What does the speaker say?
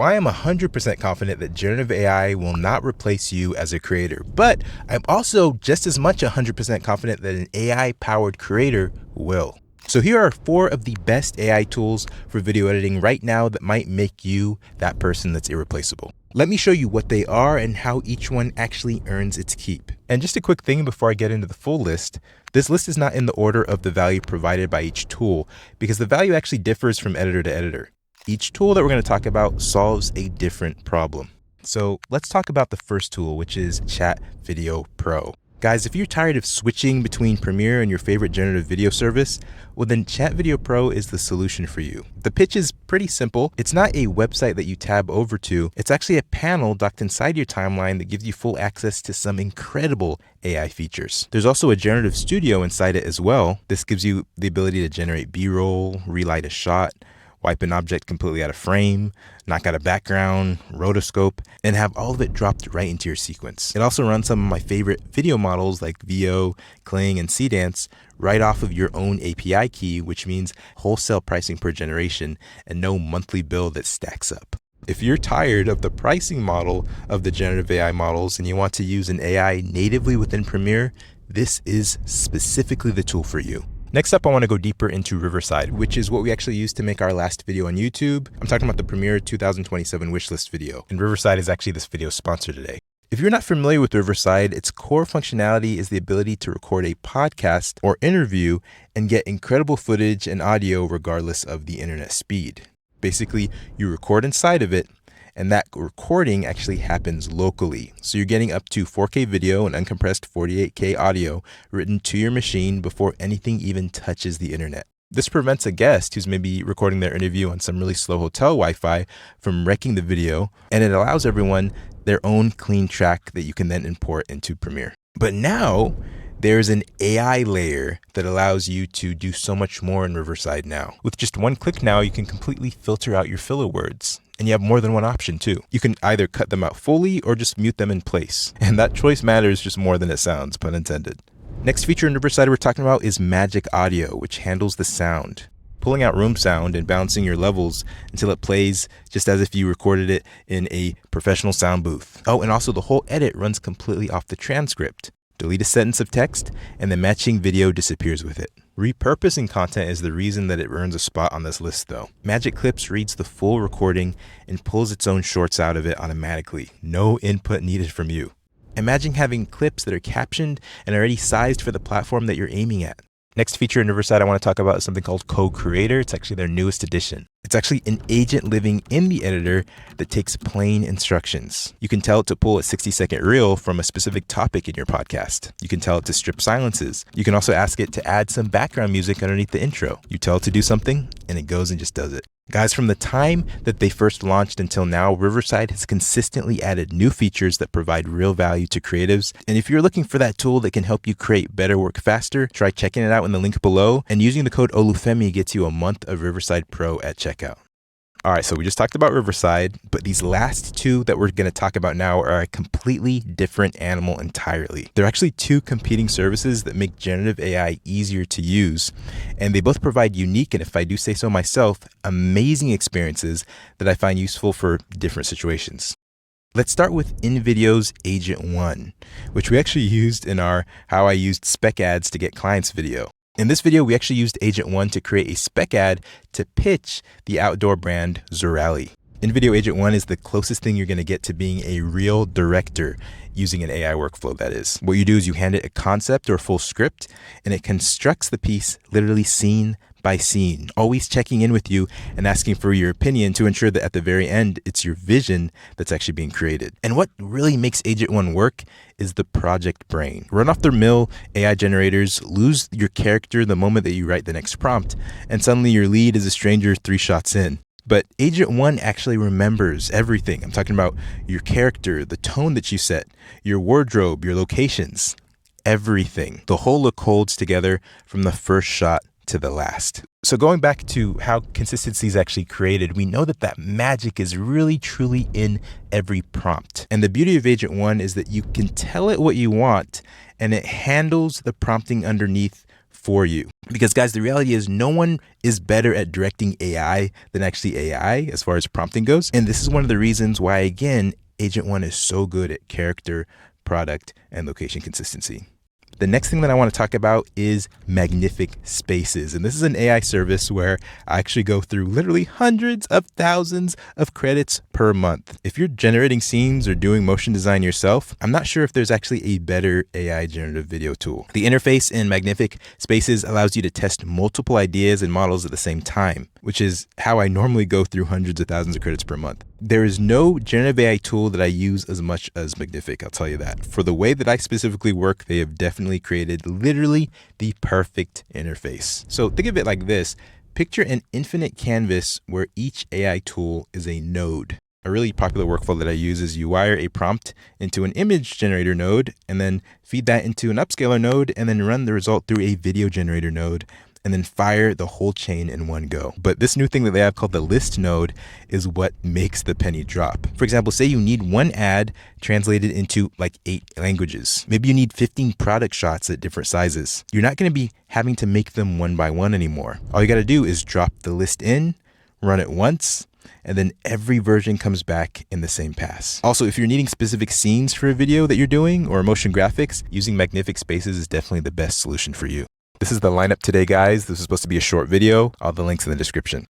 I am 100% confident that generative AI will not replace you as a creator, but I'm also just as much 100% confident that an AI-powered creator will. So here are 4 of the best AI tools for video editing right now that might make you that person that's irreplaceable. Let me show you what they are and how each one actually earns its keep. And just a quick thing before I get into the full list, this list is not in the order of the value provided by each tool because the value actually differs from editor to editor. Each tool that we're going to talk about solves a different problem. So let's talk about the first tool, which is Chat Video Pro. Guys, if you're tired of switching between Premiere and your favorite generative video service, well then Chat Video Pro is the solution for you. The pitch is pretty simple. It's not a website that you tab over to. It's actually a panel docked inside your timeline that gives you full access to some incredible AI features. There's also a generative studio inside it as well. This gives you the ability to generate B-roll, relight a shot, wipe an object completely out of frame, knock out a background, rotoscope, and have all of it dropped right into your sequence. It also runs some of my favorite video models like VO, Kling, and Cdance right off of your own API key, which means wholesale pricing per generation and no monthly bill that stacks up. If you're tired of the pricing model of the generative AI models and you want to use an AI natively within Premiere, this is specifically the tool for you. Next up, I want to go deeper into Riverside, which is what we actually used to make our last video on YouTube. I'm talking about the Premiere 2027 wishlist video, and Riverside is actually this video's sponsor today. If you're not familiar with Riverside, its core functionality is the ability to record a podcast or interview and get incredible footage and audio regardless of the internet speed. Basically, you record inside of it, and that recording actually happens locally. So you're getting up to 4K video and uncompressed 48K audio written to your machine before anything even touches the internet. This prevents a guest who's maybe recording their interview on some really slow hotel Wi-Fi from wrecking the video, and it allows everyone their own clean track that you can then import into Premiere. But now, there's an AI layer that allows you to do so much more in Riverside now. With just one click now, you can completely filter out your filler words. And you have more than one option too. You can either cut them out fully or just mute them in place. And that choice matters just more than it sounds, pun intended. Next feature in Riverside we're talking about is Magic Audio, which handles the sound. Pulling out room sound and balancing your levels until it plays just as if you recorded it in a professional sound booth. Oh, and also the whole edit runs completely off the transcript. Delete a sentence of text and the matching video disappears with it. Repurposing content is the reason that it earns a spot on this list though. Magic Clips reads the full recording and pulls its own shorts out of it automatically. No input needed from you. Imagine having clips that are captioned and already sized for the platform that you're aiming at. Next feature in Riverside I want to talk about is something called Co-Creator. It's actually their newest addition. It's actually an agent living in the editor that takes plain instructions. You can tell it to pull a 60-second reel from a specific topic in your podcast. You can tell it to strip silences. You can also ask it to add some background music underneath the intro. You tell it to do something and it goes and just does it. Guys, from the time that they first launched until now, Riverside has consistently added new features that provide real value to creatives. And if you're looking for that tool that can help you create better work faster, try checking it out in the link below. And using the code Olufemi gets you a month of Riverside Pro at checkout. All right, so we just talked about Riverside, but these last two that we're going to talk about now are a completely different animal entirely. They're actually 2 competing services that make generative AI easier to use, and they both provide unique, and if I do say so myself, amazing experiences that I find useful for different situations. Let's start with InVideo's Agent One, which we actually used in our How I Used Spec Ads to Get Clients video. In this video, we actually used Agent One to create a spec ad to pitch the outdoor brand Zorali. InVideo Agent One is the closest thing you're going to get to being a real director using an AI workflow, that is. What you do is you hand it a concept or a full script, and it constructs the piece literally scene by scene, always checking in with you and asking for your opinion to ensure that at the very end, it's your vision that's actually being created. And what really makes Agent One work is the project brain. Run-off-the-mill AI generators lose your character the moment that you write the next prompt, and suddenly your lead is a stranger 3 shots in. But Agent One actually remembers everything. I'm talking about your character, the tone that you set, your wardrobe, your locations, everything. The whole look holds together from the first shot to the last. So going back to how consistency is actually created, we know that magic is really truly in every prompt. And the beauty of Agent One is that you can tell it what you want and it handles the prompting underneath for you. Because guys, the reality is no one is better at directing AI than actually AI as far as prompting goes. And this is one of the reasons why, again, Agent One is so good at character, product, and location consistency. The next thing that I want to talk about is Magnific Spaces. And this is an AI service where I actually go through literally hundreds of thousands of credits per month. If you're generating scenes or doing motion design yourself, I'm not sure if there's actually a better AI generative video tool. The interface in Magnific Spaces allows you to test multiple ideas and models at the same time, which is how I normally go through hundreds of thousands of credits per month. There is no generative AI tool that I use as much as Magnific, I'll tell you that. For the way that I specifically work, they have definitely created literally the perfect interface. So think of it like this. Picture an infinite canvas where each AI tool is a node. A really popular workflow that I use is you wire a prompt into an image generator node and then feed that into an upscaler node and then run the result through a video generator node and then fire the whole chain in one go. But this new thing that they have called the list node is what makes the penny drop. For example, say you need one ad translated into like 8 languages. Maybe you need 15 product shots at different sizes. You're not going to be having to make them one by one anymore. All you got to do is drop the list in, run it once, and then every version comes back in the same pass. Also, if you're needing specific scenes for a video that you're doing or motion graphics, using Magnific Spaces is definitely the best solution for you. This is the lineup today, guys. This is supposed to be a short video. All the links in the description.